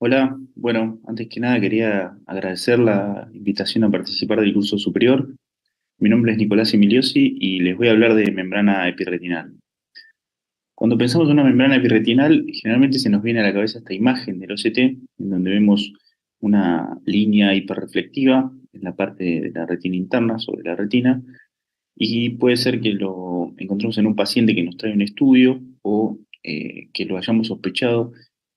Hola, bueno, antes que nada quería agradecer la invitación a participar del curso superior. Mi nombre es Nicolás Emiliosi y les voy a hablar de membrana epirretinal. Cuando pensamos en una membrana epirretinal, generalmente se nos viene a la cabeza esta imagen del OCT, en donde vemos una línea hiperreflectiva en la parte de la retina interna, sobre la retina, y puede ser que lo encontremos en un paciente que nos trae un estudio o que lo hayamos sospechado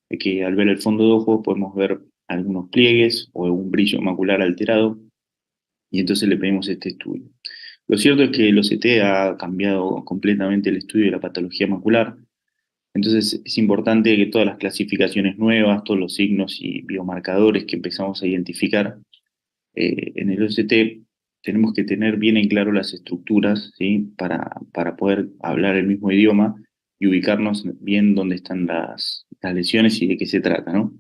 de que al ver el fondo de ojo podemos ver algunos pliegues o un brillo macular alterado y entonces le pedimos este estudio. Lo cierto es que el OCT ha cambiado completamente el estudio de la patología macular, entonces es importante que todas las clasificaciones nuevas, todos los signos y biomarcadores que empezamos a identificar en el OCT tenemos que tener bien en claro las estructuras, ¿sí? Para poder hablar el mismo idioma y ubicarnos bien dónde están las lesiones y de qué se trata, ¿no?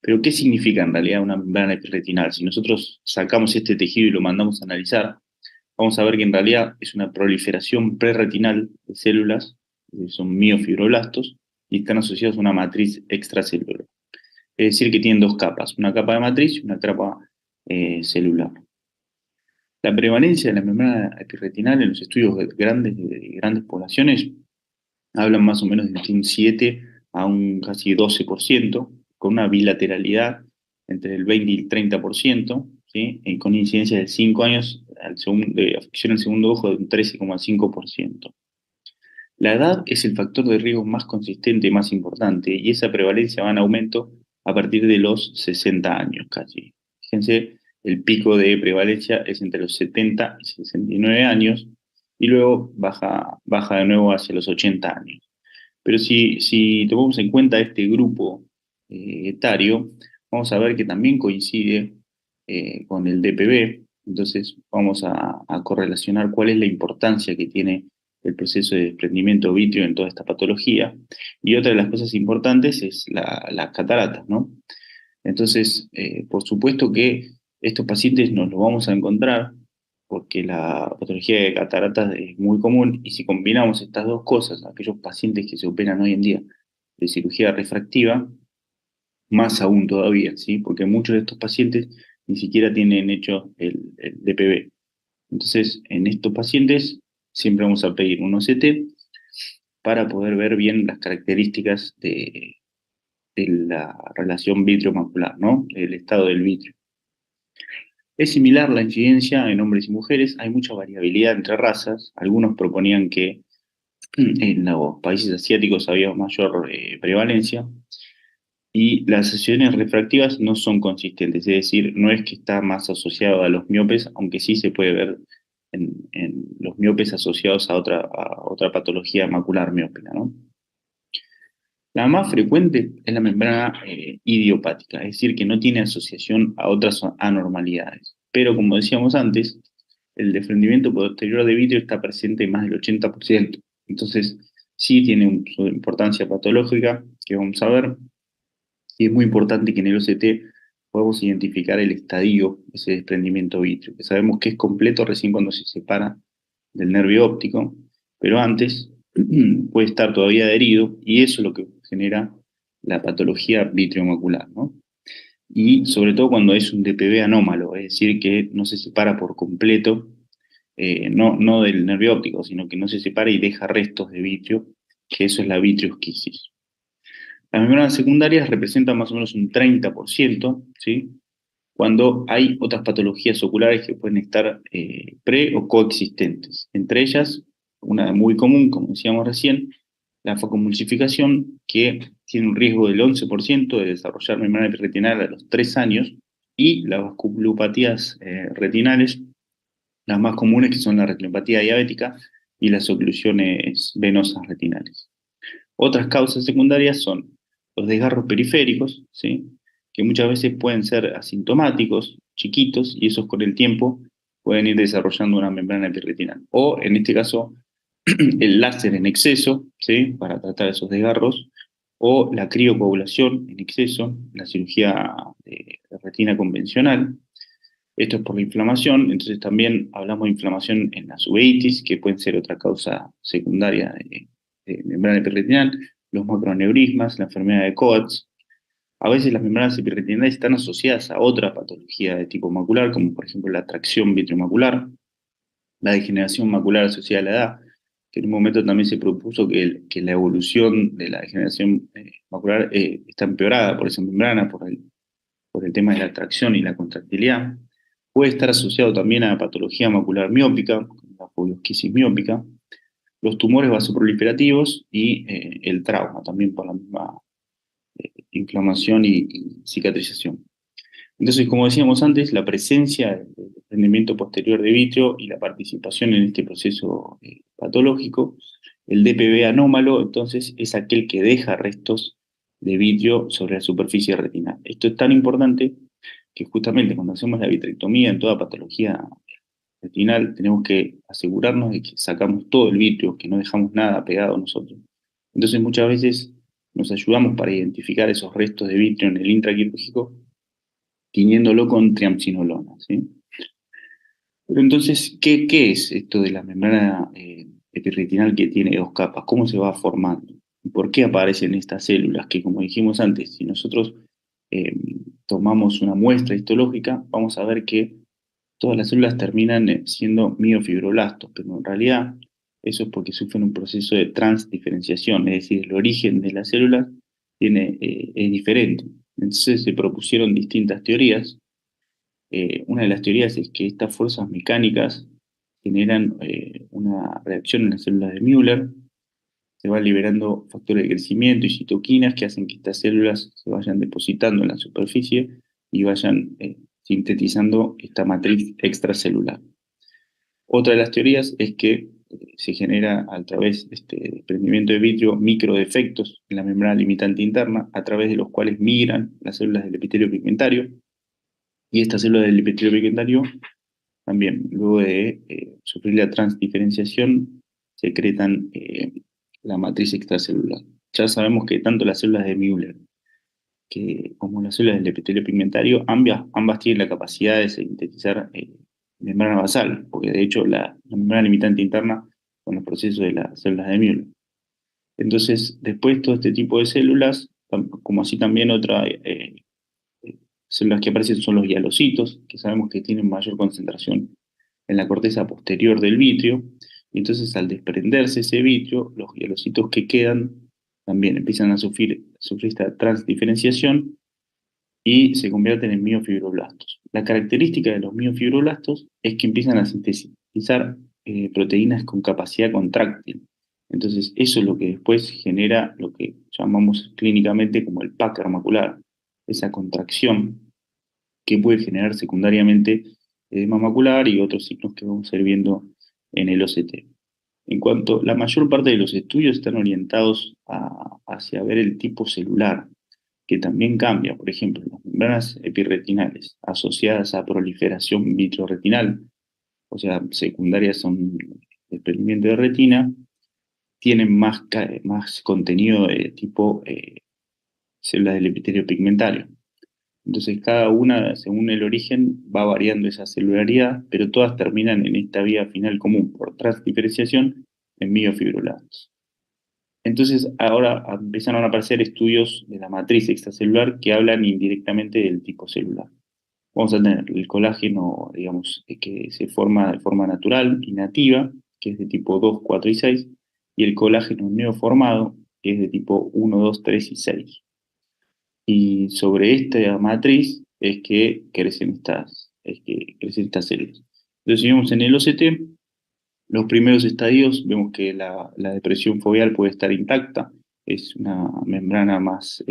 Pero, ¿qué significa en realidad una membrana epirretinal? Si nosotros sacamos este tejido y lo mandamos a analizar, vamos a ver que en realidad es una proliferación prerretinal de células, son miofibroblastos, y están asociados a una matriz extracelular. Es decir, que tienen dos capas, una capa de matriz y una capa celular. La prevalencia de la membrana epirretinal en los estudios de grandes poblaciones hablan más o menos de un 7 a un casi 12%, con una bilateralidad entre el 20 y el 30%, ¿sí? Con incidencia de 5 años de afección al segundo ojo de un 13,5%. La edad es el factor de riesgo más consistente y más importante, y esa prevalencia va en aumento a partir de los 60 años casi. Fíjense, el pico de prevalencia es entre los 70 y 69 años, y luego baja de nuevo hacia los 80 años. Pero si tomamos en cuenta este grupo etario, vamos a ver que también coincide con el DPB. Entonces vamos a correlacionar cuál es la importancia que tiene el proceso de desprendimiento vítreo en toda esta patología. Y otra de las cosas importantes es las cataratas, ¿no? Entonces, por supuesto que estos pacientes nos los vamos a encontrar porque la patología de cataratas es muy común y si combinamos estas dos cosas, aquellos pacientes que se operan hoy en día de cirugía refractiva, más aún todavía, ¿sí? Porque muchos de estos pacientes ni siquiera tienen hecho el DPB. Entonces, en estos pacientes siempre vamos a pedir un OCT para poder ver bien las características de la relación vitrio-macular, ¿no? El estado del vitrio. Es similar la incidencia en hombres y mujeres, hay mucha variabilidad entre razas. Algunos proponían que en los países asiáticos había mayor prevalencia y las sesiones refractivas no son consistentes, es decir, no es que está más asociado a los miopes, aunque sí se puede ver en los miopes asociados a otra patología macular miópica, ¿no? La más frecuente es la membrana idiopática, es decir, que no tiene asociación a otras anormalidades. Pero como decíamos antes, el desprendimiento posterior de vitrio está presente en más del 80%. Entonces, sí tiene su importancia patológica, que vamos a ver, y es muy importante que en el OCT podamos identificar el estadio de ese desprendimiento vítreo, que sabemos que es completo recién cuando se separa del nervio óptico, pero antes puede estar todavía adherido y eso es lo que genera la patología vitreomacular, ¿no? Y sobre todo cuando es un DPB anómalo, es decir, que no se separa por completo, no del nervio óptico, sino que no se separa y deja restos de vitrio, que eso es la vitreosquisis. Las membranas secundarias representan más o menos un 30%, ¿sí? Cuando hay otras patologías oculares que pueden estar pre o coexistentes. Entre ellas, una muy común, como decíamos recién, la focomulsificación, que tiene un riesgo del 11% de desarrollar membrana retinal a los 3 años, y las vasculopatías retinales, las más comunes que son la retinopatía diabética y las oclusiones venosas retinales. Otras causas secundarias son los desgarros periféricos, ¿sí? Que muchas veces pueden ser asintomáticos, chiquitos, y esos con el tiempo pueden ir desarrollando una membrana epirretinal. O, en este caso, el láser en exceso, ¿sí? Para tratar esos desgarros, o la criocoagulación en exceso, la cirugía de retina convencional. Esto es por la inflamación, entonces también hablamos de inflamación en las uveitis, que pueden ser otra causa secundaria de membrana epirretinal, los macroneurismas, la enfermedad de Coats. A veces las membranas epirretinales están asociadas a otra patología de tipo macular, como por ejemplo la atracción vitriomacular, la degeneración macular asociada a la edad, que en un momento también se propuso que la evolución de la degeneración macular está empeorada por esa membrana, por el tema de la atracción y la contractilidad. Puede estar asociado también a patología macular miópica, la foliosquisis miópica, los tumores vasoproliferativos y el trauma, también por la misma inflamación y cicatrización. Entonces, como decíamos antes, la presencia del desprendimiento posterior de vitrio y la participación en este proceso patológico, el DPV anómalo, entonces, es aquel que deja restos de vitrio sobre la superficie retinal. Esto es tan importante que justamente cuando hacemos la vitrectomía en toda patología retinal, tenemos que asegurarnos de que sacamos todo el vitrio, que no dejamos nada pegado a nosotros. Entonces, muchas veces nos ayudamos para identificar esos restos de vitrio en el intraquirúrgico tiñéndolo con triamcinolona, ¿sí? Pero entonces, ¿qué es esto de la membrana epirretinal que tiene dos capas? ¿Cómo se va formando? ¿Y por qué aparecen estas células? Que como dijimos antes, si nosotros eh, tomamos una muestra histológica, vamos a ver que todas las células terminan siendo miofibroblastos, pero en realidad eso es porque sufren un proceso de transdiferenciación, es decir, el origen de las células es diferente. Entonces se propusieron distintas teorías. Una de las teorías es que estas fuerzas mecánicas generan una reacción en las células de Müller, se van liberando factores de crecimiento y citoquinas que hacen que estas células se vayan depositando en la superficie y vayan sintetizando esta matriz extracelular. Otra de las teorías es que se genera a través de este desprendimiento de vitrio microdefectos en la membrana limitante interna, a través de los cuales migran las células del epitelio pigmentario, y estas células del epitelio pigmentario también, luego de sufrir la transdiferenciación, secretan la matriz extracelular. Ya sabemos que tanto las células de Müller como las células del epitelio pigmentario, ambas tienen la capacidad de sintetizar membrana basal, porque de hecho la membrana limitante interna son los procesos de las células de Müller. Entonces, después todo este tipo de células, como así también otra células que aparecen son los hialocitos, que sabemos que tienen mayor concentración en la corteza posterior del vitrio, y entonces al desprenderse ese vitrio, los hialocitos que quedan también empiezan a sufrir esta transdiferenciación y se convierten en miofibroblastos. La característica de los miofibroblastos es que empiezan a sintetizar proteínas con capacidad contráctil. Entonces, eso es lo que después genera lo que llamamos clínicamente como el Packer macular, esa contracción que puede generar secundariamente edema macular y otros signos que vamos a ir viendo en el OCT. En cuanto, la mayor parte de los estudios están orientados hacia ver el tipo celular, que también cambia. Por ejemplo, las membranas epirretinales asociadas a proliferación vitroretinal, o sea, secundarias son desprendimiento de retina, tienen más contenido de tipo células del epitelio pigmentario. Entonces, cada una, según el origen, va variando esa celularidad, pero todas terminan en esta vía final común, por transdiferenciación en miofibroblastos. Entonces, ahora empezaron a aparecer estudios de la matriz extracelular que hablan indirectamente del tipo celular. Vamos a tener el colágeno, digamos, que se forma de forma natural y nativa, que es de tipo 2, 4 y 6, y el colágeno neoformado, que es de tipo 1, 2, 3 y 6. Y sobre esta matriz es que crecen estas células. Entonces, si vemos en el OCT, los primeros estadios, vemos que la depresión foveal puede estar intacta, es una membrana más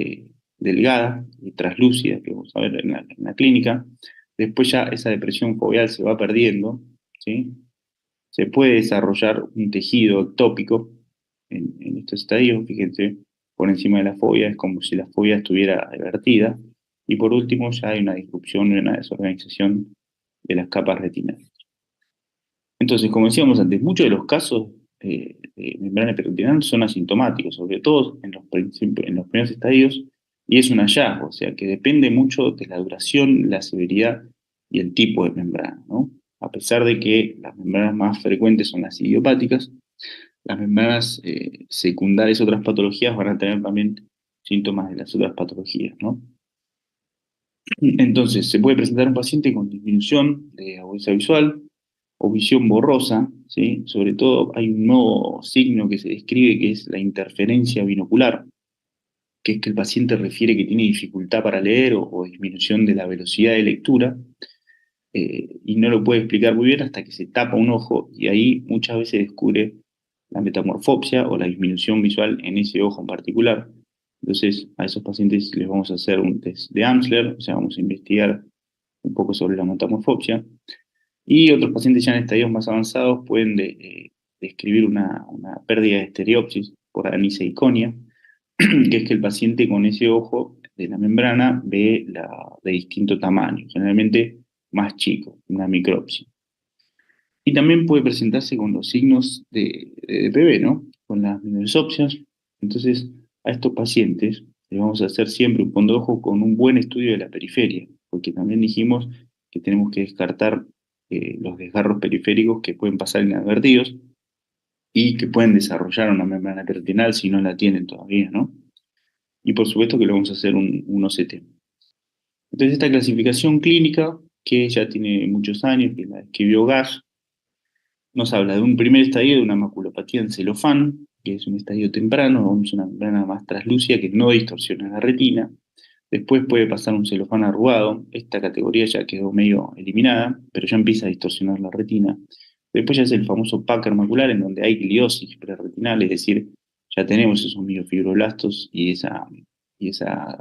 delgada y translúcida que vamos a ver en la clínica. Después ya esa depresión foveal se va perdiendo, ¿sí? Se puede desarrollar un tejido ectópico en estos estadios, fíjense, por encima de la fobia, es como si la fobia estuviera vertida. Y por último, ya hay una disrupción y una desorganización de las capas retinales. Entonces, como decíamos antes, muchos de los casos de membrana periretinal son asintomáticos, sobre todo en los primeros estadios, y es un hallazgo, o sea, que depende mucho de la duración, la severidad y el tipo de membrana, ¿no? A pesar de que las membranas más frecuentes son las idiopáticas, las membranas secundarias, otras patologías, van a tener también síntomas de las otras patologías, ¿no? Entonces, se puede presentar un paciente con disminución de agudeza visual o visión borrosa, ¿sí? Sobre todo hay un nuevo signo que se describe que es la interferencia binocular, que es que el paciente refiere que tiene dificultad para leer o disminución de la velocidad de lectura, y no lo puede explicar muy bien hasta que se tapa un ojo y ahí muchas veces descubre la metamorfopsia o la disminución visual en ese ojo en particular. Entonces, a esos pacientes les vamos a hacer un test de Amsler, o sea, vamos a investigar un poco sobre la metamorfopsia. Y otros pacientes ya en estadios más avanzados pueden describir una pérdida de estereopsis por aniseikonia, que es que el paciente con ese ojo de la membrana ve de distinto tamaño, generalmente más chico, una micropsia. Y también puede presentarse con los signos de DPB, ¿no? Con las mesorpsias. Entonces, a estos pacientes les vamos a hacer siempre un fondo de ojo con un buen estudio de la periferia, porque también dijimos que tenemos que descartar los desgarros periféricos que pueden pasar inadvertidos y que pueden desarrollar una membrana retinal si no la tienen todavía, ¿no? Y por supuesto que le vamos a hacer un OCT. Entonces, esta clasificación clínica, que ya tiene muchos años, que la escribió Gash, nos habla de un primer estadio de una maculopatía en celofán, que es un estadio temprano, vamos a una membrana más translúcida que no distorsiona la retina. Después puede pasar un celofán arrugado, esta categoría ya quedó medio eliminada, pero ya empieza a distorsionar la retina. Después ya es el famoso Packer macular, en donde hay gliosis preretinal, es decir, ya tenemos esos miofibroblastos y esa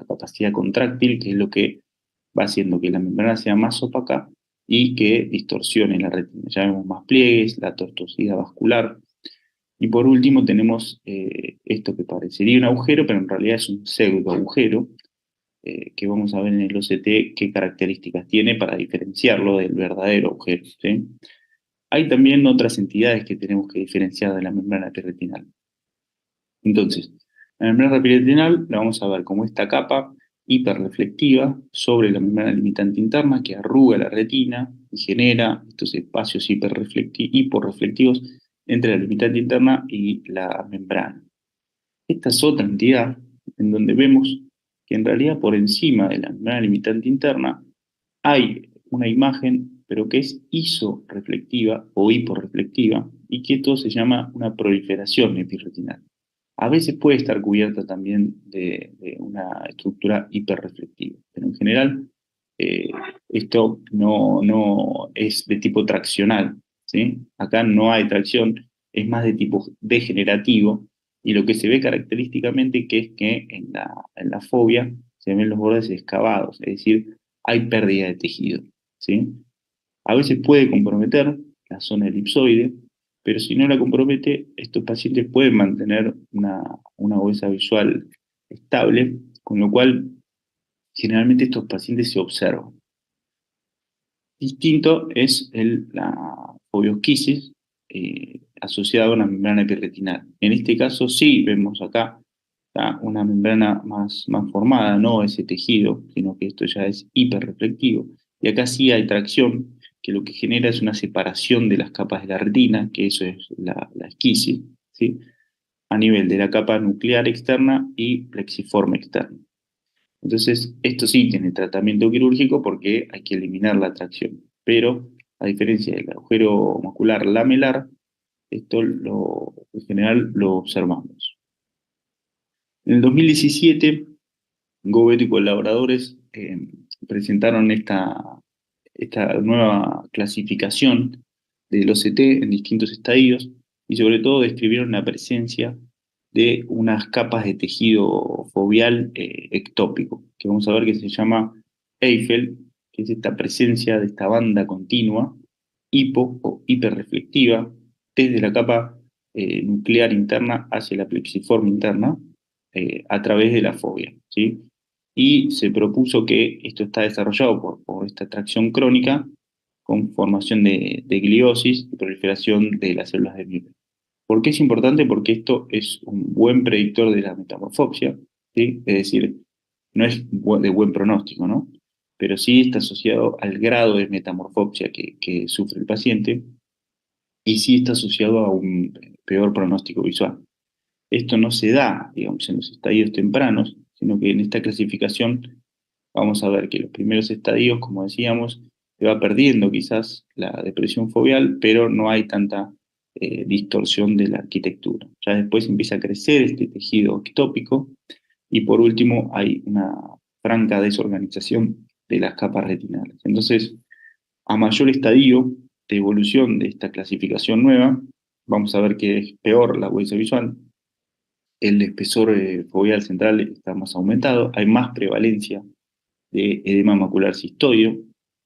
capacidad contráctil, que es lo que va haciendo que la membrana sea más opaca y que distorsione la retina. Ya vemos más pliegues, la tortuosidad vascular. Y por último tenemos esto que parecería un agujero, pero en realidad es un pseudo agujero, que vamos a ver en el OCT qué características tiene para diferenciarlo del verdadero agujero, ¿sí? Hay también otras entidades que tenemos que diferenciar de la membrana periretinal. Entonces, la membrana periretinal la vamos a ver como esta capa hiperreflectiva sobre la membrana limitante interna que arruga la retina y genera estos espacios hiporreflectivos entre la limitante interna y la membrana. Esta es otra entidad en donde vemos que en realidad por encima de la membrana limitante interna hay una imagen, pero que es isorreflectiva o hiporreflectiva y que esto se llama una proliferación epirretinal. A veces puede estar cubierta también de una estructura hiperreflectiva, pero en general eh, esto no es de tipo traccional, ¿sí? Acá no hay tracción, es más de tipo degenerativo y lo que se ve característicamente que es que en la fobia se ven los bordes excavados, es decir, hay pérdida de tejido, ¿sí? A veces puede comprometer la zona elipsoide, pero si no la compromete, estos pacientes pueden mantener una agudeza visual estable, con lo cual generalmente estos pacientes se observan. Distinto es la fobiosquisis asociada a una membrana epirretinal. En este caso sí vemos acá una membrana más formada, no ese tejido, sino que esto ya es hiperreflectivo. Y acá sí hay tracción, que lo que genera es una separación de las capas de la retina, que eso es la esquisis, ¿sí? A nivel de la capa nuclear externa y plexiforme externa. Entonces, esto sí tiene tratamiento quirúrgico porque hay que eliminar la tracción. Pero, a diferencia del agujero macular lamelar, en general lo observamos. En el 2017, Gobeto y colaboradores presentaron esta nueva clasificación del OCT en distintos estadios y sobre todo describieron la presencia de unas capas de tejido foveal ectópico, que vamos a ver que se llama Eiffel, que es esta presencia de esta banda continua, hipo o hiperreflectiva, desde la capa nuclear interna hacia la plexiforme interna, a través de la fobia, ¿sí? Y se propuso que esto está desarrollado por esta atracción crónica con formación de gliosis y proliferación de las células de Müller. ¿Por qué es importante? Porque esto es un buen predictor de la metamorfopsia, ¿sí? Es decir, no es de buen pronóstico, ¿no? Pero sí está asociado al grado de metamorfopsia que sufre el paciente y sí está asociado a un peor pronóstico visual. Esto no se da, digamos, en los estadios tempranos, sino que en esta clasificación vamos a ver que los primeros estadios, como decíamos, se va perdiendo quizás la depresión foveal, pero no hay tanta distorsión de la arquitectura. Ya después empieza a crecer este tejido ectópico y por último hay una franca desorganización de las capas retinales. Entonces, a mayor estadio de evolución de esta clasificación nueva, vamos a ver que es peor la huella visual, el espesor foveal central está más aumentado, hay más prevalencia de edema macular cistoideo,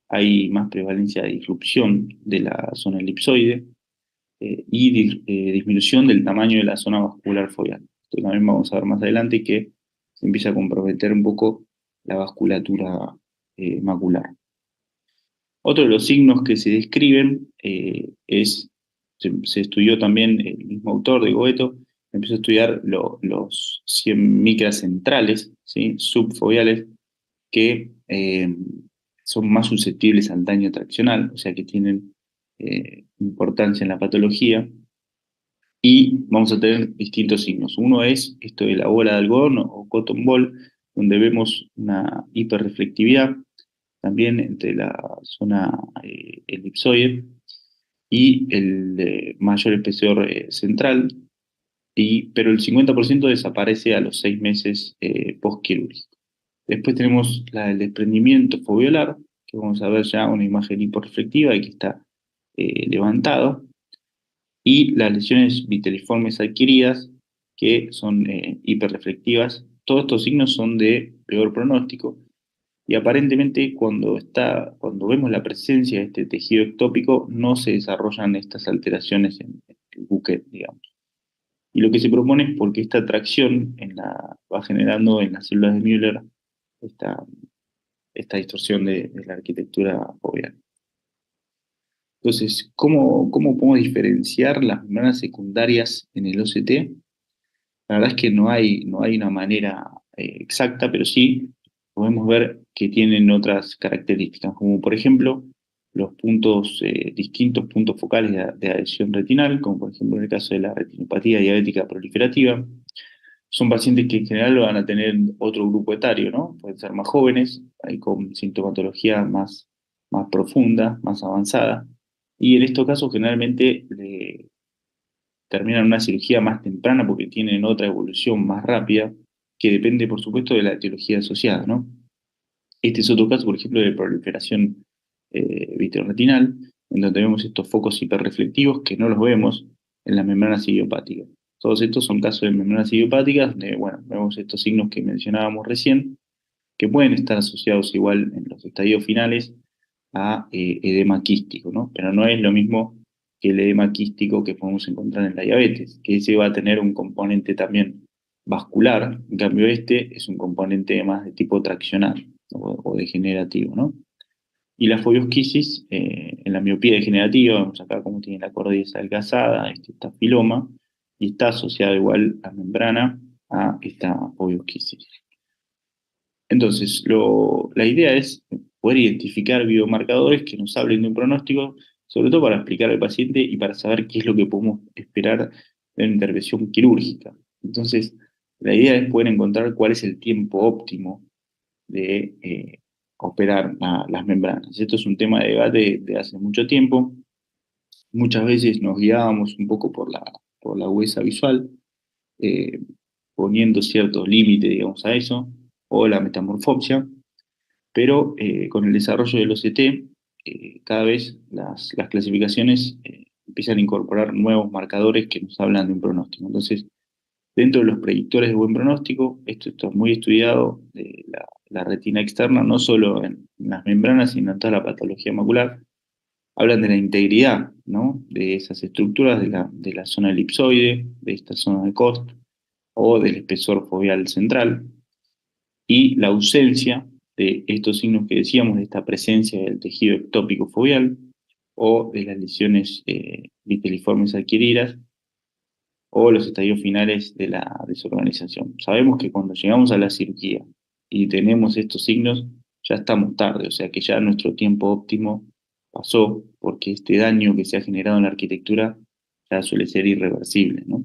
hay más prevalencia de disrupción de la zona elipsoide y disminución del tamaño de la zona vascular foveal. Esto también vamos a ver más adelante que se empieza a comprometer un poco la vasculatura macular. Otro de los signos que se describen se estudió también el mismo autor de Goeto, empezó a estudiar los 100 micras centrales, ¿sí? Subfoveales, que son más susceptibles al daño traccional, o sea que tienen importancia en la patología, y vamos a tener distintos signos. Uno es esto de la bola de algodón o cotton ball, donde vemos una hiperreflectividad también entre la zona elipsoide y el mayor espesor central, pero el 50% desaparece a los 6 meses postquirúrgico. Después tenemos el desprendimiento foveolar, que vamos a ver ya una imagen hiporreflectiva y que está levantado, y las lesiones viteliformes adquiridas, que son hiperreflectivas. Todos estos signos son de peor pronóstico, y aparentemente cuando vemos la presencia de este tejido ectópico, no se desarrollan estas alteraciones en el buque, digamos. Y lo que se propone es porque esta atracción va generando en las células de Müller esta, esta distorsión de la arquitectura foveal. Entonces, ¿cómo podemos diferenciar las membranas secundarias en el OCT? La verdad es que no hay una manera exacta, pero sí podemos ver que tienen otras características, como por ejemplo los distintos puntos focales de adhesión retinal, como por ejemplo en el caso de la retinopatía diabética proliferativa. Son pacientes que en general lo van a tener otro grupo etario, ¿no? Pueden ser más jóvenes, hay con sintomatología más profunda, más avanzada, y en estos casos generalmente terminan una cirugía más temprana porque tienen otra evolución más rápida, que depende, por supuesto, de la etiología asociada, ¿no? Este es otro caso, por ejemplo, de proliferación vitreoretinal, en donde vemos estos focos hiperreflectivos que no los vemos en las membranas idiopáticas. Todos estos son casos de membranas idiopáticas, donde, bueno, vemos estos signos que mencionábamos recién, que pueden estar asociados igual en los estadios finales a edema quístico, ¿no? Pero no es lo mismo que el edema quístico que podemos encontrar en la diabetes, que ese va a tener un componente también vascular, en cambio este es un componente más de tipo traccional o degenerativo, ¿no? Y la fobiosquisis, en la miopía degenerativa, vemos acá cómo tiene la córnea adelgazada, este estafiloma, y está asociado igual a membrana a esta fobiosquisis. Entonces, la idea es poder identificar biomarcadores que nos hablen de un pronóstico, sobre todo para explicar al paciente y para saber qué es lo que podemos esperar de una intervención quirúrgica. Entonces, la idea es poder encontrar cuál es el tiempo óptimo de operar las membranas. Esto es un tema de debate de hace mucho tiempo. Muchas veces nos guiábamos un poco por la huesa visual, eh, poniendo ciertos límites, digamos, a eso, o la metamorfopsia, pero con el desarrollo del OCT, cada vez las clasificaciones empiezan a incorporar nuevos marcadores que nos hablan de un pronóstico. Entonces, dentro de los predictores de buen pronóstico, esto está muy estudiado, la retina externa, no solo en las membranas, sino en toda la patología macular, hablan de la integridad, ¿no? De esas estructuras de la zona elipsoide, de esta zona de Cost, o del espesor foveal central, y la ausencia de estos signos que decíamos, de esta presencia del tejido ectópico foveal, o de las lesiones viteliformes adquiridas, o los estadios finales de la desorganización. Sabemos que cuando llegamos a la cirugía y tenemos estos signos, ya estamos tarde, o sea que ya nuestro tiempo óptimo pasó, porque este daño que se ha generado en la arquitectura ya suele ser irreversible, ¿no?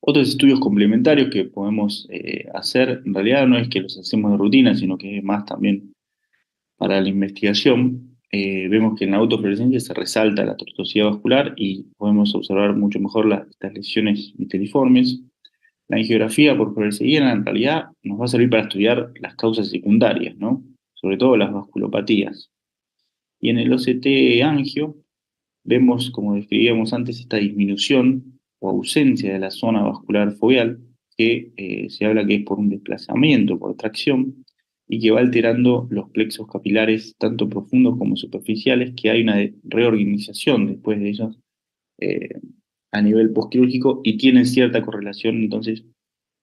Otros estudios complementarios que podemos hacer, en realidad no es que los hacemos de rutina, sino que es más también para la investigación. Vemos que en la autofluorescencia se resalta la tortuosidad vascular y podemos observar mucho mejor estas lesiones viteliformes. La angiografía por fluoresceína en realidad nos va a servir para estudiar las causas secundarias, ¿no? Sobre todo las vasculopatías. Y en el OCT angio vemos, como describíamos antes, esta disminución o ausencia de la zona vascular foveal, que se habla que es por un desplazamiento, por tracción, y que va alterando los plexos capilares, tanto profundos como superficiales, que hay una reorganización después de ellos eh, a nivel postquirúrgico y tienen cierta correlación entonces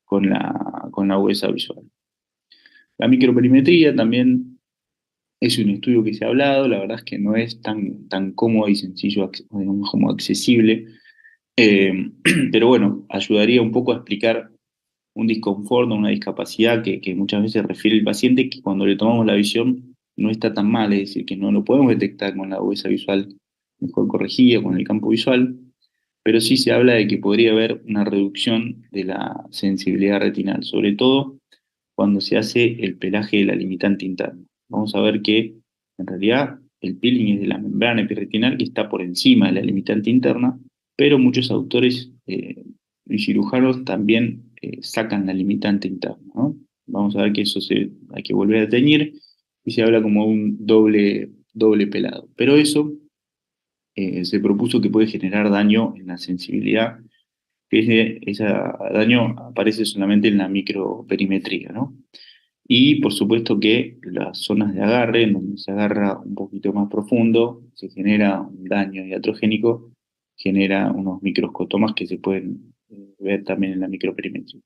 con la agudeza visual. La microperimetría también es un estudio que se ha hablado, la verdad es que no es tan cómodo y sencillo, digamos, como accesible, eh, pero bueno, ayudaría un poco a explicar un disconfort o una discapacidad que muchas veces refiere el paciente, que cuando le tomamos la visión no está tan mal, es decir, que no lo podemos detectar con la agudeza visual mejor corregida, con el campo visual, pero sí se habla de que podría haber una reducción de la sensibilidad retinal, sobre todo cuando se hace el pelaje de la limitante interna. Vamos a ver que en realidad el peeling es de la membrana epirretinal que está por encima de la limitante interna, pero muchos autores y cirujanos también sacan la limitante interna, ¿no? Vamos a ver que hay que volver a teñir y se habla como un doble pelado. Pero eso se propuso que puede generar daño en la sensibilidad, que ese daño aparece solamente en la microperimetría, ¿no? Y por supuesto que las zonas de agarre, en donde se agarra un poquito más profundo, se genera un daño iatrogénico, genera unos microscotomas que se pueden ver también en la microperimetría.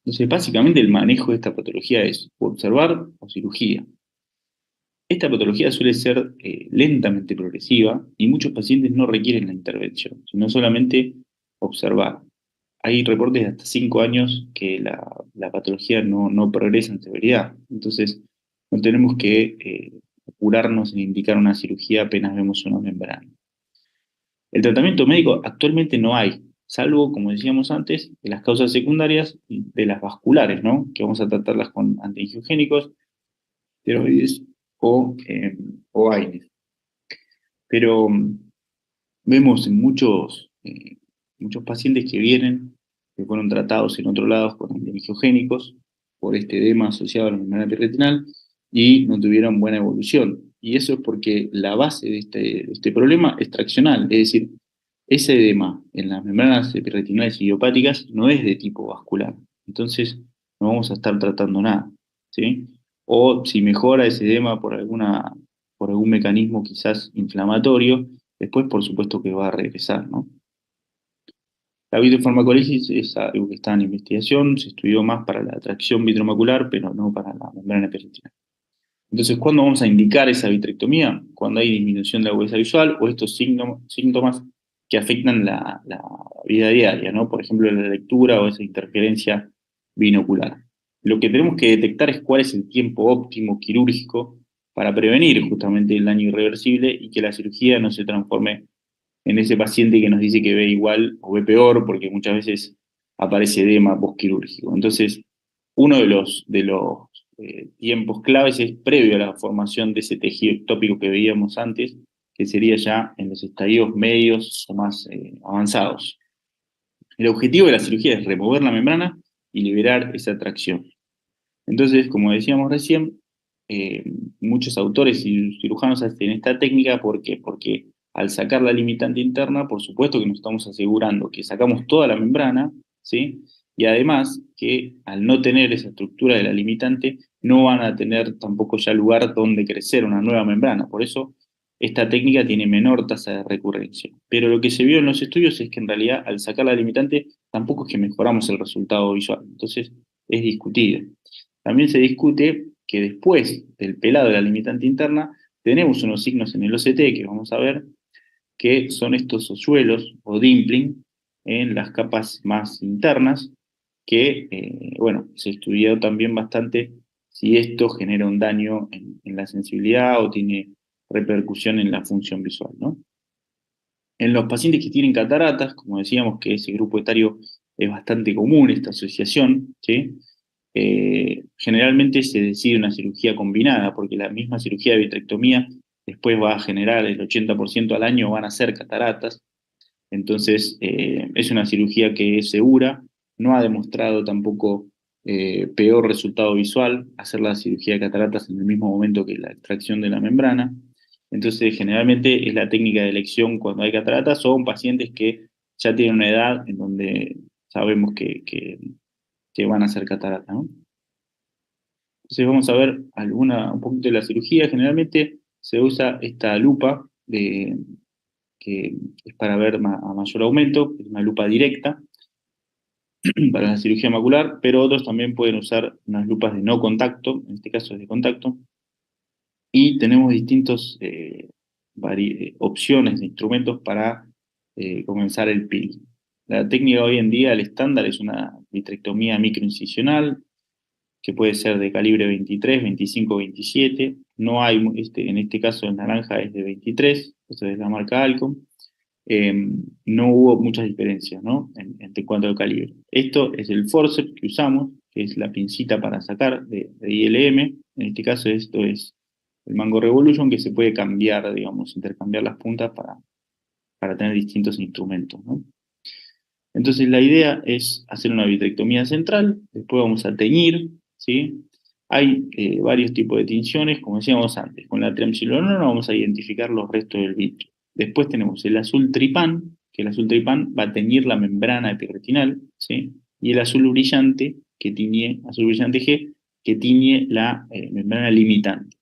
Entonces, básicamente el manejo de esta patología es o observar o cirugía. Esta patología suele ser lentamente progresiva y muchos pacientes no requieren la intervención, sino solamente observar. Hay reportes de hasta 5 años que la patología no progresa en severidad. Entonces, no tenemos que apurarnos en indicar una cirugía apenas vemos una membrana. El tratamiento médico actualmente no hay, salvo, como decíamos antes, de las causas secundarias de las vasculares, ¿no? Que vamos a tratarlas con antiangiogénicos, esteroides o AINES. Pero vemos en muchos pacientes que vienen, que fueron tratados en otros lados con antiangiogénicos por este edema asociado a la membrana epirretinal y no tuvieron buena evolución. Y eso es porque la base de este problema es traccional, es decir, ese edema en las membranas epirretinales idiopáticas no es de tipo vascular. Entonces, no vamos a estar tratando nada, ¿sí? O si mejora ese edema por algún mecanismo quizás inflamatorio, después por supuesto que va a regresar, ¿no? La videofarmacólisis es algo que está en investigación, se estudió más para la atracción vitromacular, pero no para la membrana epirretinal. Entonces, ¿cuándo vamos a indicar esa vitrectomía? Cuando hay disminución de la agudeza visual o estos síntomas que afectan la vida diaria, ¿no? Por ejemplo, la lectura o esa interferencia binocular. Lo que tenemos que detectar es cuál es el tiempo óptimo quirúrgico para prevenir justamente el daño irreversible y que la cirugía no se transforme en ese paciente que nos dice que ve igual o ve peor, porque muchas veces aparece edema postquirúrgico. Entonces, uno de los tiempos claves es previo a la formación de ese tejido ectópico que veíamos antes, que sería ya en los estadios medios o más avanzados. El objetivo de la cirugía es remover la membrana y liberar esa tracción. Entonces, como decíamos recién, eh, muchos autores y cirujanos hacen esta técnica. ¿Por qué? Porque al sacar la limitante interna, por supuesto que nos estamos asegurando que sacamos toda la membrana, ¿sí? Y además que al no tener esa estructura de la limitante, no van a tener tampoco ya lugar donde crecer una nueva membrana. Por eso, esta técnica tiene menor tasa de recurrencia. Pero lo que se vio en los estudios es que en realidad al sacar la limitante, tampoco es que mejoramos el resultado visual. Entonces, es discutible. También se discute que después del pelado de la limitante interna, tenemos unos signos en el OCT que vamos a ver, que son estos osuelos o dimpling en las capas más internas, que, bueno, se ha estudiado también bastante si esto genera un daño en la sensibilidad o tiene repercusión en la función visual, ¿no? En los pacientes que tienen cataratas, como decíamos que ese grupo etario es bastante común esta asociación, ¿sí? Generalmente se decide una cirugía combinada, porque la misma cirugía de vitrectomía después va a generar el 80% al año van a ser cataratas. Entonces, es una cirugía que es segura, no ha demostrado tampoco peor resultado visual hacer la cirugía de cataratas en el mismo momento que la extracción de la membrana. Entonces, generalmente es la técnica de elección cuando hay cataratas, son pacientes que ya tienen una edad en donde sabemos que van a hacer catarata, ¿no? Entonces vamos a ver un poquito de la cirugía. Generalmente se usa esta lupa que es para ver a mayor aumento, es una lupa directa para la cirugía macular, pero otros también pueden usar unas lupas de no contacto, en este caso es de contacto, y tenemos distintas opciones de instrumentos para comenzar el PIL. La técnica hoy en día, el estándar, es una vitrectomía microincisional, que puede ser de calibre 23, 25, 27. No hay, en este caso el naranja es de 23, esto es la marca Alcon. No hubo muchas diferencias, ¿no? En cuanto al calibre. Esto es el forceps que usamos, que es la pincita para sacar de ILM. En este caso esto es el Mango Revolution, que se puede cambiar, digamos, intercambiar las puntas para tener distintos instrumentos, ¿no? Entonces la idea es hacer una vitrectomía central, después vamos a teñir, ¿sí? Hay varios tipos de tinciones, como decíamos antes. Con la triamcinolona vamos a identificar los restos del vitrio. Después tenemos el azul tripán, que el azul tripán va a teñir la membrana epirretinal, ¿sí? Y el azul brillante, azul brillante G, que tiñe la membrana limitante.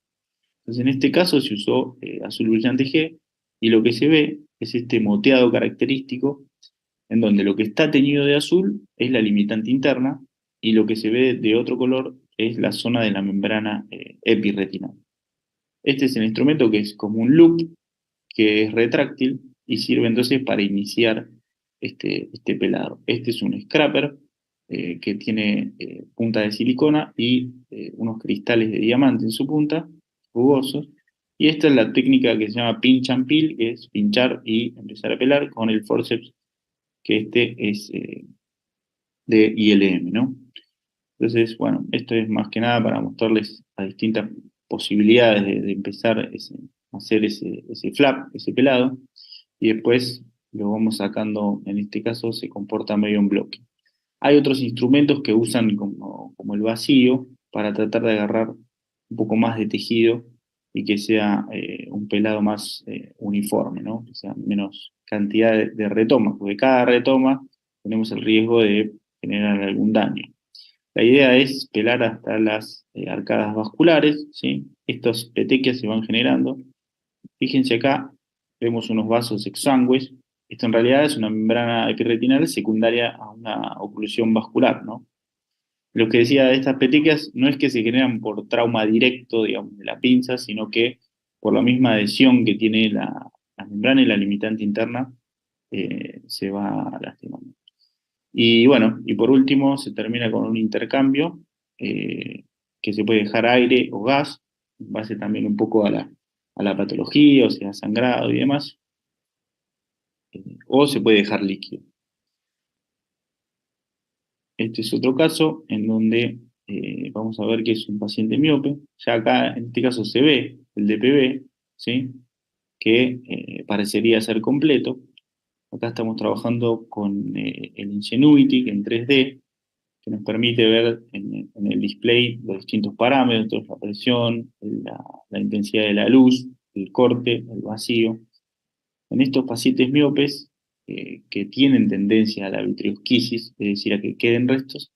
Entonces en este caso se usó azul brillante G, y lo que se ve es este moteado característico en donde lo que está teñido de azul es la limitante interna y lo que se ve de otro color es la zona de la membrana epirretinal. Este es el instrumento que es como un loop, que es retráctil y sirve entonces para iniciar este pelado. Este es un scraper que tiene punta de silicona y unos cristales de diamante en su punta, rugosos. Y esta es la técnica que se llama pinch and peel, que es pinchar y empezar a pelar con el forceps, que este es de ILM, ¿no? Entonces, bueno, esto es más que nada para mostrarles las distintas posibilidades de empezar a hacer ese flap, ese pelado, y después lo vamos sacando, en este caso se comporta medio en bloque. Hay otros instrumentos que usan como el vacío para tratar de agarrar un poco más de tejido y que sea un pelado más uniforme, ¿no? Que sea menos cantidad de retomas, porque cada retoma tenemos el riesgo de generar algún daño. La idea es pelar hasta las arcadas vasculares, ¿sí? Estos petequias se van generando. Fíjense acá, vemos unos vasos exangües. Esto en realidad es una membrana epirretinal secundaria a una oclusión vascular, ¿no? Lo que decía de estas petequias no es que se generan por trauma directo, digamos, de la pinza, sino que por la misma adhesión que tiene la membrana y la limitante interna, se va lastimando. Y bueno, y por último se termina con un intercambio que se puede dejar aire o gas, en base también un poco a la patología, o sea, sangrado y demás, o se puede dejar líquido. Este es otro caso en donde vamos a ver que es un paciente miope. Ya acá en este caso se ve el DPB, ¿sí? Que parecería ser completo. Acá estamos trabajando con el Ingenuity en 3D, que nos permite ver en el display los distintos parámetros, la presión, la intensidad de la luz, el corte, el vacío. En estos pacientes miopes que tienen tendencia a la vitreosquisis, es decir, a que queden restos,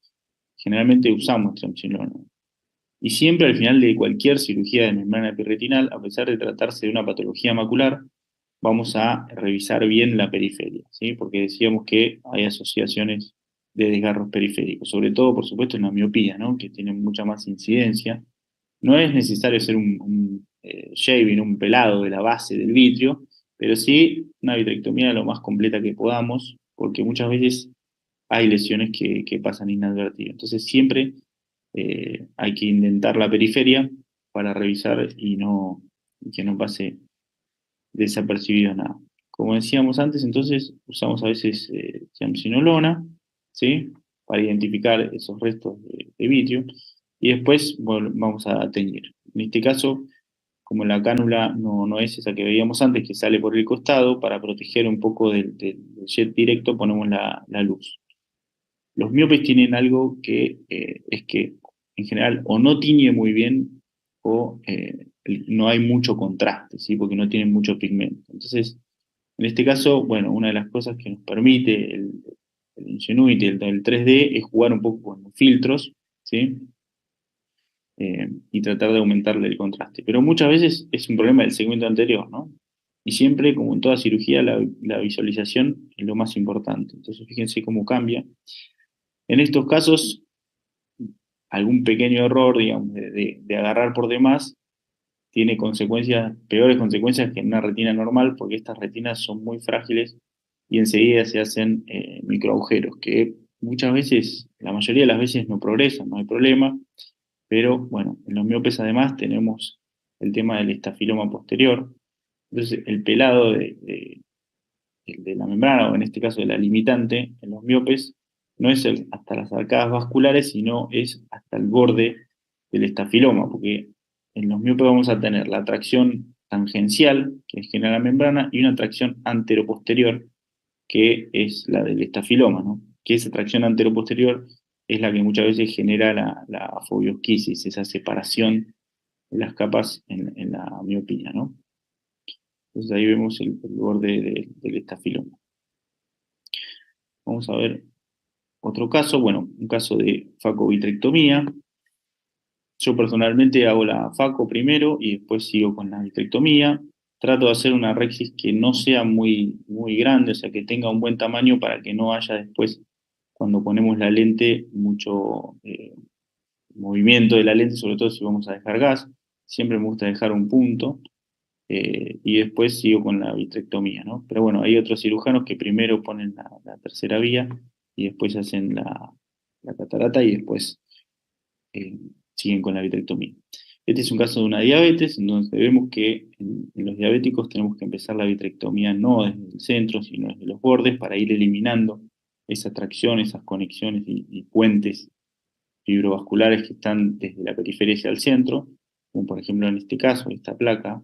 generalmente usamos triamcinolona. Y siempre al final de cualquier cirugía de membrana epirretinal, a pesar de tratarse de una patología macular, vamos a revisar bien la periferia, ¿sí? Porque decíamos que hay asociaciones de desgarros periféricos, sobre todo, por supuesto, en la miopía, ¿no? Que tienen mucha más incidencia. No es necesario hacer un shaving, un pelado de la base del vitrio, pero sí una vitrectomía lo más completa que podamos, porque muchas veces hay lesiones que pasan inadvertidas. Entonces siempre hay que intentar la periferia para revisar y que no pase desapercibido nada. Como decíamos antes, entonces usamos a veces triamcinolona ¿sí? Para identificar esos restos de vitrio, y después vamos a teñir. En este caso, como la cánula no es esa que veíamos antes, que sale por el costado, para proteger un poco del jet directo, ponemos la luz. Los miopes tienen algo que es que en general o no tiñe muy bien o no hay mucho contraste, ¿sí? Porque no tienen mucho pigmento. Entonces, en este caso, bueno, una de las cosas que nos permite el Ingenuity, el 3D, es jugar un poco con los filtros, ¿sí? Y tratar de aumentarle el contraste. Pero muchas veces es un problema del segmento anterior, ¿no? Y siempre, como en toda cirugía, la visualización es lo más importante. Entonces, fíjense cómo cambia. En estos casos, algún pequeño error, digamos, de agarrar por demás, tiene consecuencias, peores consecuencias que en una retina normal, porque estas retinas son muy frágiles y enseguida se hacen microagujeros, que muchas veces, la mayoría de las veces no progresan, no hay problema, pero bueno, en los miopes además tenemos el tema del estafiloma posterior, entonces el pelado de la membrana, o en este caso de la limitante, en los miopes, no es hasta las arcadas vasculares, sino es hasta el borde del estafiloma, porque en los miopes vamos a tener la tracción tangencial, que genera la membrana, y una tracción anteroposterior, que es la del estafiloma, ¿no? Que esa tracción anteroposterior es la que muchas veces genera la fobiosquisis, esa separación de las capas en la miopía, ¿no? Entonces ahí vemos el borde del estafiloma. Vamos a ver otro caso, bueno, un caso de facovitrectomía. Yo personalmente hago la faco primero y después sigo con la vitrectomía. Trato de hacer una rexis que no sea muy grande, o sea, que tenga un buen tamaño para que no haya después, cuando ponemos la lente, mucho movimiento de la lente, sobre todo si vamos a dejar gas. Siempre me gusta dejar un punto y después sigo con la vitrectomía, ¿no? Pero bueno, hay otros cirujanos que primero ponen la tercera vía y después hacen la catarata y después eh, siguen con la vitrectomía. Este es un caso de una diabetes, entonces vemos que en los diabéticos tenemos que empezar la vitrectomía no desde el centro, sino desde los bordes para ir eliminando esa tracción, esas conexiones y puentes fibrovasculares que están desde la periferia hacia el centro, como por ejemplo en este caso, esta placa.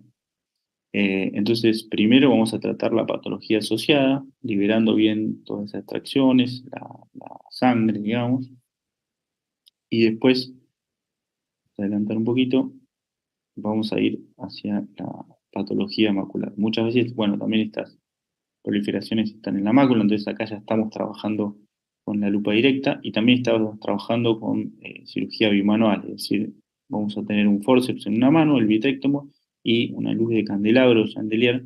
Entonces, primero vamos a tratar la patología asociada, liberando bien todas esas tracciones, la sangre, digamos, y después, adelantar un poquito, vamos a ir hacia la patología macular. Muchas veces, bueno, también estas proliferaciones están en la mácula, entonces acá ya estamos trabajando con la lupa directa y también estamos trabajando con cirugía bimanual, es decir, vamos a tener un forceps en una mano, el vitrectomo, y una luz de candelabro, chandelier,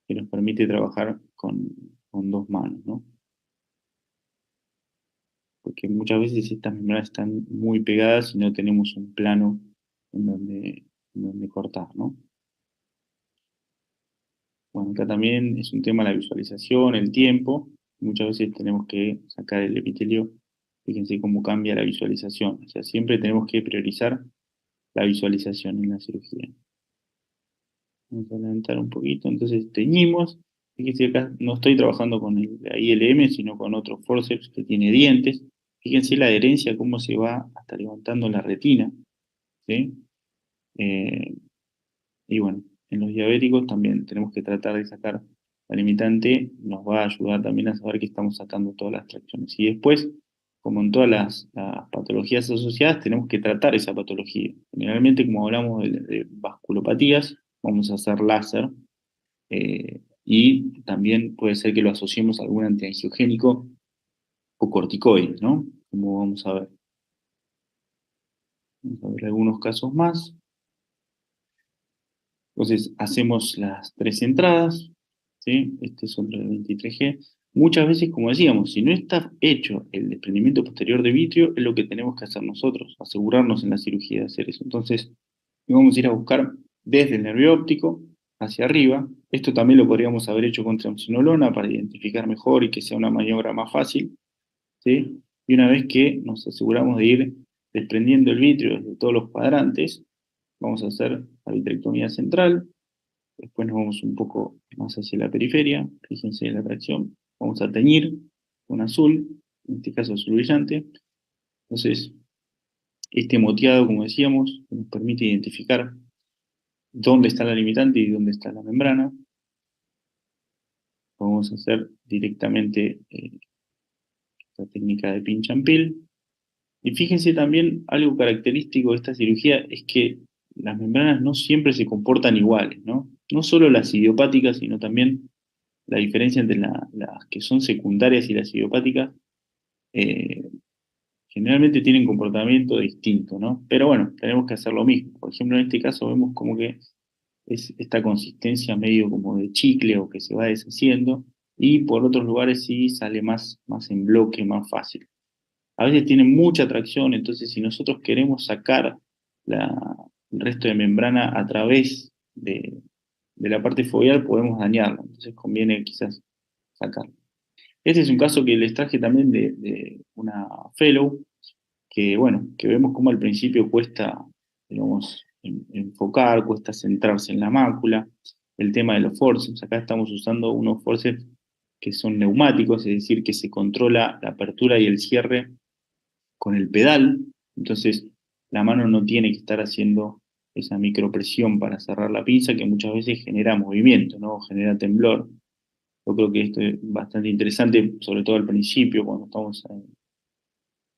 que nos permite trabajar con dos manos, ¿no? Porque muchas veces estas membranas están muy pegadas y no tenemos un plano en donde cortar, ¿no? Bueno, acá también es un tema la visualización, el tiempo. Muchas veces tenemos que sacar el epitelio. Fíjense cómo cambia la visualización. O sea, siempre tenemos que priorizar la visualización en la cirugía. Vamos a adelantar un poquito. Entonces teñimos. Fíjense acá no estoy trabajando con la ILM, sino con otro forceps que tiene dientes. Fíjense la adherencia, cómo se va hasta levantando la retina, ¿sí? Eh, Y bueno, en los diabéticos también tenemos que tratar de sacar la limitante, nos va a ayudar también a saber que estamos sacando todas las tracciones. Y después, como en todas las patologías asociadas, tenemos que tratar esa patología. Generalmente, como hablamos de vasculopatías, vamos a hacer láser y también puede ser que lo asociemos a algún antiangiogénico o corticoides, ¿no? Como vamos a ver algunos casos más. Entonces, hacemos las tres entradas, ¿sí? Este es otro de 23G. Muchas veces, como decíamos, si no está hecho el desprendimiento posterior de vitrio, es lo que tenemos que hacer nosotros, asegurarnos en la cirugía de hacer eso. Entonces, vamos a ir a buscar desde el nervio óptico hacia arriba. Esto también lo podríamos haber hecho con triamcinolona para identificar mejor y que sea una maniobra más fácil, ¿sí? Y una vez que nos aseguramos de ir desprendiendo el vitrio desde todos los cuadrantes, vamos a hacer la vitrectomía central. Después nos vamos un poco más hacia la periferia, fíjense en la tracción. Vamos a teñir con azul en este caso azul brillante. Entonces, este moteado, como decíamos, nos permite identificar dónde está la limitante y dónde está la membrana. Podemos hacer directamente esta técnica de pinch and peel. Y fíjense también, algo característico de esta cirugía es que las membranas no siempre se comportan iguales, ¿no? No solo las idiopáticas, sino también la diferencia entre las que son secundarias y las idiopáticas, eh, generalmente tienen comportamiento distinto, ¿no? Pero bueno, tenemos que hacer lo mismo. Por ejemplo, en este caso vemos como que es esta consistencia medio como de chicle o que se va deshaciendo, y por otros lugares sí sale más en bloque, más fácil. A veces tiene mucha tracción, entonces si nosotros queremos sacar el resto de membrana a través de la parte foveal, podemos dañarla, entonces conviene quizás sacarla. Este es un caso que les traje también de una fellow, que bueno, que vemos como al principio cuesta, digamos, enfocar, cuesta centrarse en la mácula, el tema de los forceps. Acá estamos usando unos forceps que son neumáticos, es decir, que se controla la apertura y el cierre con el pedal, entonces la mano no tiene que estar haciendo esa micropresión para cerrar la pinza, que muchas veces genera movimiento, ¿no? Genera temblor. Yo creo que esto es bastante interesante, sobre todo al principio, cuando estamos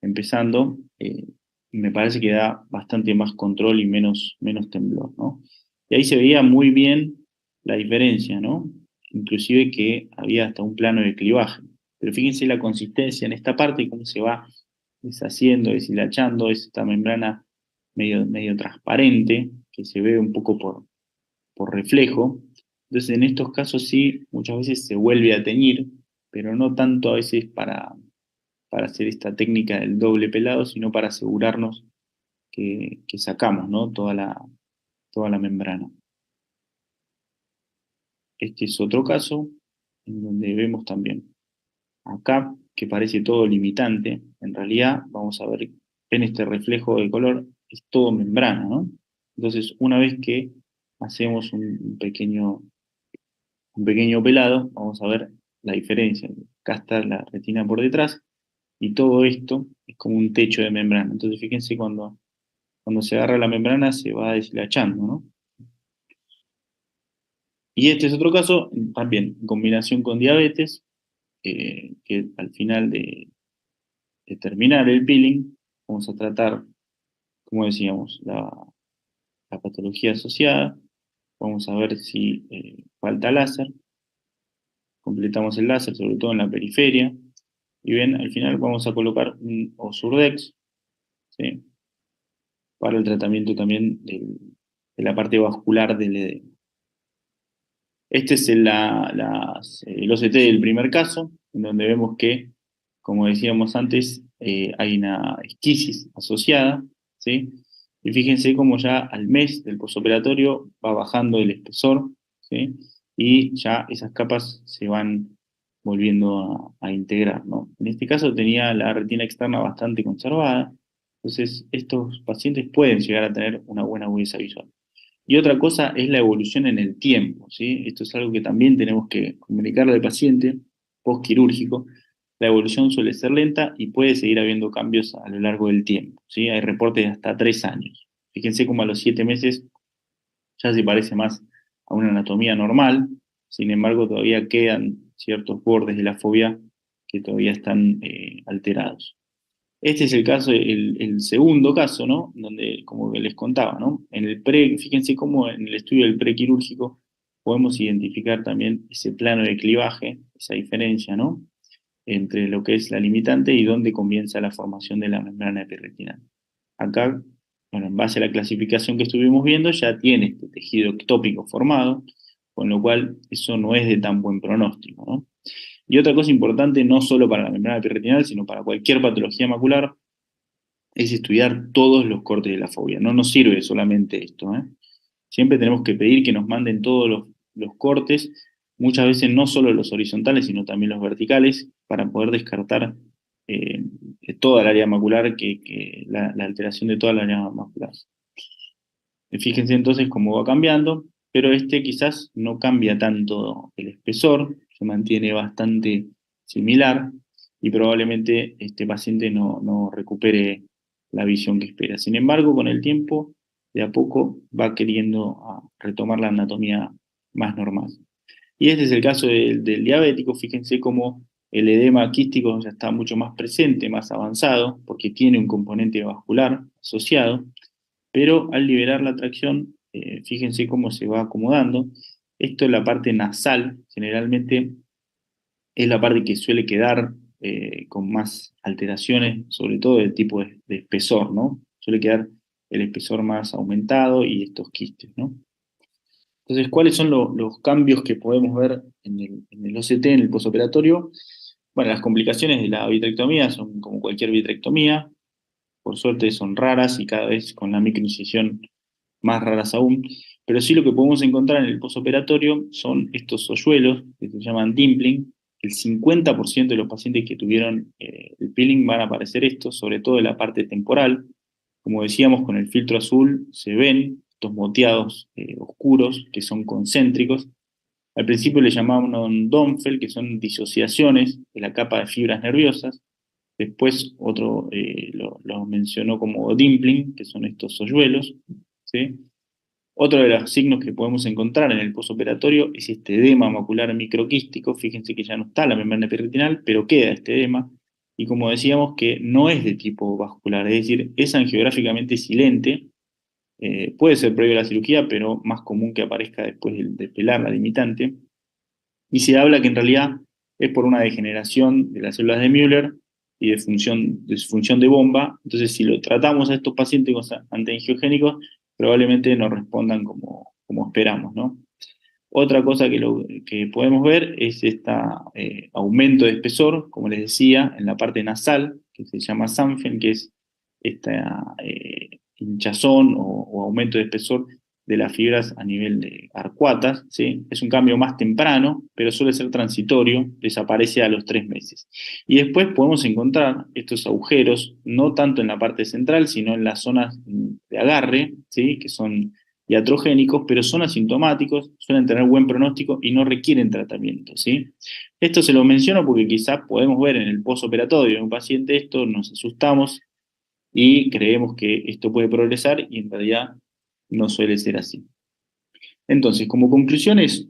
empezando, me parece que da bastante más control y menos temblor, ¿no? Y ahí se veía muy bien la diferencia, ¿no? Inclusive que había hasta un plano de clivaje. Pero fíjense la consistencia en esta parte, cómo se va deshaciendo, deshilachando, es esta membrana medio transparente, que se ve un poco por reflejo. Entonces, en estos casos sí, muchas veces se vuelve a teñir, pero no tanto a veces para hacer esta técnica del doble pelado, sino para asegurarnos que sacamos, ¿no? Toda la membrana. Este es otro caso en donde vemos también acá que parece todo limitante. En realidad, vamos a ver en este reflejo de color, es todo membrana, ¿no? Entonces, una vez que hacemos un pequeño pelado, vamos a ver la diferencia. Acá está la retina por detrás y todo esto es como un techo de membrana. Entonces, fíjense cuando se agarra la membrana se va deshilachando, ¿no? Y este es otro caso, también en combinación con diabetes, que al final de terminar el peeling, vamos a tratar, como decíamos, la patología asociada, vamos a ver si falta láser, completamos el láser, sobre todo en la periferia, y bien, al final vamos a colocar un Osurdex, ¿sí? Para el tratamiento también de la parte vascular del edema. Este es el OCT del primer caso, en donde vemos que, como decíamos antes, hay una esquisis asociada, ¿sí? Y fíjense cómo ya al mes del posoperatorio va bajando el espesor, ¿sí? Y ya esas capas se van volviendo a integrar, ¿no? En este caso tenía la retina externa bastante conservada, entonces estos pacientes pueden llegar a tener una buena agudeza visual. Y otra cosa es la evolución en el tiempo, ¿sí? Esto es algo que también tenemos que comunicarle al paciente postquirúrgico. La evolución suele ser lenta y puede seguir habiendo cambios a lo largo del tiempo, ¿sí? Hay reportes de hasta 3 años. Fíjense cómo a los 7 meses ya se parece más a una anatomía normal, sin embargo todavía quedan ciertos bordes de la fobia que todavía están alterados. Este es el caso, el segundo caso, ¿no? Donde, como que les contaba, ¿no? Fíjense cómo en el estudio del prequirúrgico podemos identificar también ese plano de clivaje, esa diferencia, ¿no? Entre lo que es la limitante y dónde comienza la formación de la membrana epirretinal. Acá, bueno, en base a la clasificación que estuvimos viendo, ya tiene este tejido ectópico formado, con lo cual eso no es de tan buen pronóstico, ¿no? Y otra cosa importante, no solo para la membrana epirretinal, sino para cualquier patología macular, es estudiar todos los cortes de la fobia. No nos sirve solamente esto, ¿eh? Siempre tenemos que pedir que nos manden todos los cortes, muchas veces no solo los horizontales, sino también los verticales, para poder descartar eh, toda el área macular, la alteración de toda la área macular. Fíjense entonces cómo va cambiando, pero este quizás no cambia tanto el espesor, se mantiene bastante similar, y probablemente este paciente no recupere la visión que espera. Sin embargo, con el tiempo, de a poco va queriendo retomar la anatomía más normal. Y este es el caso del diabético. Fíjense cómo el edema quístico ya está mucho más presente, más avanzado, porque tiene un componente vascular asociado, pero al liberar la tracción, fíjense cómo se va acomodando. Esto es la parte nasal, generalmente es la parte que suele quedar con más alteraciones, sobre todo del tipo de espesor, ¿no? Suele quedar el espesor más aumentado y estos quistes, ¿no? Entonces, ¿cuáles son los cambios que podemos ver en el OCT, en el posoperatorio? Bueno, las complicaciones de la vitrectomía son como cualquier vitrectomía, por suerte son raras y cada vez con la microincisión más raras aún, pero sí lo que podemos encontrar en el posoperatorio son estos hoyuelos que se llaman dimpling. El 50% de los pacientes que tuvieron el peeling van a aparecer estos, sobre todo en la parte temporal. Como decíamos, con el filtro azul se ven estos moteados oscuros que son concéntricos. Al principio le llamaban Donfel, que son disociaciones de la capa de fibras nerviosas. Después otro lo mencionó como dimpling, que son estos hoyuelos, ¿sí? Otro de los signos que podemos encontrar en el posoperatorio es este edema macular microquístico. Fíjense que ya no está la membrana epirretinal, pero queda este edema. Y como decíamos, que no es de tipo vascular, es decir, es angiográficamente silente. Puede ser previo a la cirugía, pero más común que aparezca después de pelar la limitante. Y se habla que en realidad es por una degeneración de las células de Müller y de su función de bomba. Entonces, si lo tratamos a estos pacientes con antiangiogénicos, probablemente no respondan como esperamos, ¿no? Otra cosa que podemos ver es este aumento de espesor, como les decía, en la parte nasal, que se llama Sanfen, que es esta hinchazón o aumento de espesor de las fibras a nivel de arcuatas, ¿sí? Es un cambio más temprano, pero suele ser transitorio, desaparece a los 3 meses. Y después podemos encontrar estos agujeros, no tanto en la parte central, sino en las zonas de agarre, ¿sí? Que son iatrogénicos, pero son asintomáticos, suelen tener buen pronóstico y no requieren tratamiento, ¿sí? Esto se lo menciono porque quizás podemos ver en el posoperatorio de un paciente esto, nos asustamos y creemos que esto puede progresar y en realidad no suele ser así. Entonces, como conclusiones,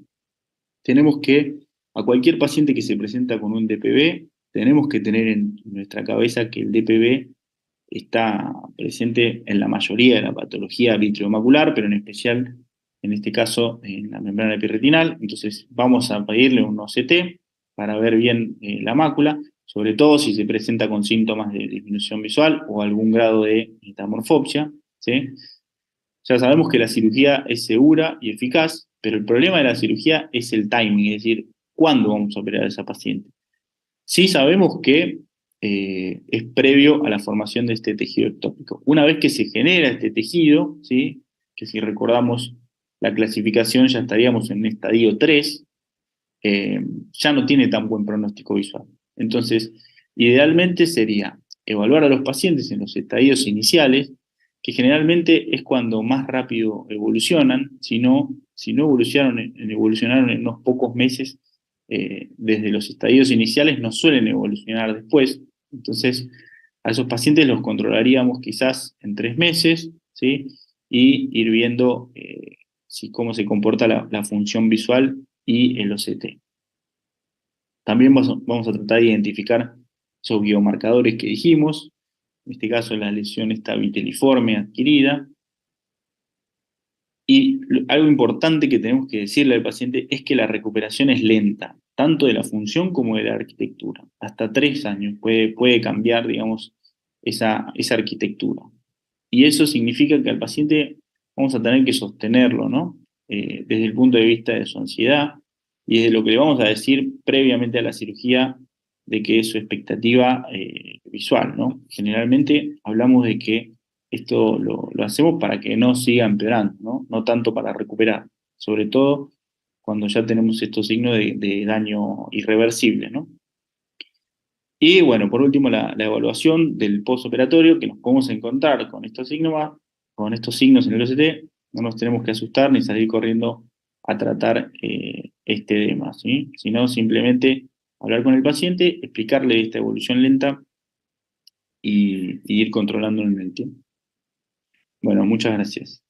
tenemos que a cualquier paciente que se presenta con un DPB, tenemos que tener en nuestra cabeza que el DPB está presente en la mayoría de la patología vitreomacular, pero en especial, en este caso, en la membrana epirretinal. Entonces, vamos a pedirle un OCT para ver bien la mácula, sobre todo si se presenta con síntomas de disminución visual o algún grado de metamorfopsia, ¿sí? Ya sabemos que la cirugía es segura y eficaz, pero el problema de la cirugía es el timing, es decir, cuándo vamos a operar a esa paciente. Sí sabemos que es previo a la formación de este tejido ectópico. Una vez que se genera este tejido, ¿sí? Que si recordamos la clasificación ya estaríamos en un estadio 3, ya no tiene tan buen pronóstico visual. Entonces, idealmente sería evaluar a los pacientes en los estadios iniciales, que generalmente es cuando más rápido evolucionan, si no evolucionaron en unos pocos meses, desde los estadios iniciales no suelen evolucionar después. Entonces, a esos pacientes los controlaríamos quizás en 3 meses, ¿sí? Y ir viendo cómo se comporta la función visual y el OCT. También vamos a tratar de identificar esos biomarcadores que dijimos, en este caso la lesión está viteliforme adquirida. Y algo importante que tenemos que decirle al paciente es que la recuperación es lenta, tanto de la función como de la arquitectura. Hasta 3 años puede cambiar, digamos, esa arquitectura. Y eso significa que al paciente vamos a tener que sostenerlo, ¿no? Desde el punto de vista de su ansiedad y desde lo que le vamos a decir previamente a la cirugía de que es su expectativa visual, ¿no? Generalmente hablamos de que esto lo hacemos para que no siga empeorando, ¿no? No tanto para recuperar, sobre todo cuando ya tenemos estos signos de daño irreversible, ¿no? Y bueno, por último, la evaluación del postoperatorio, que nos podemos encontrar con estos signos en el OCT, no nos tenemos que asustar ni salir corriendo a tratar este edema, ¿sí? Sino simplemente Hablar con el paciente, explicarle esta evolución lenta y ir controlándolo en el tiempo. Bueno, muchas gracias.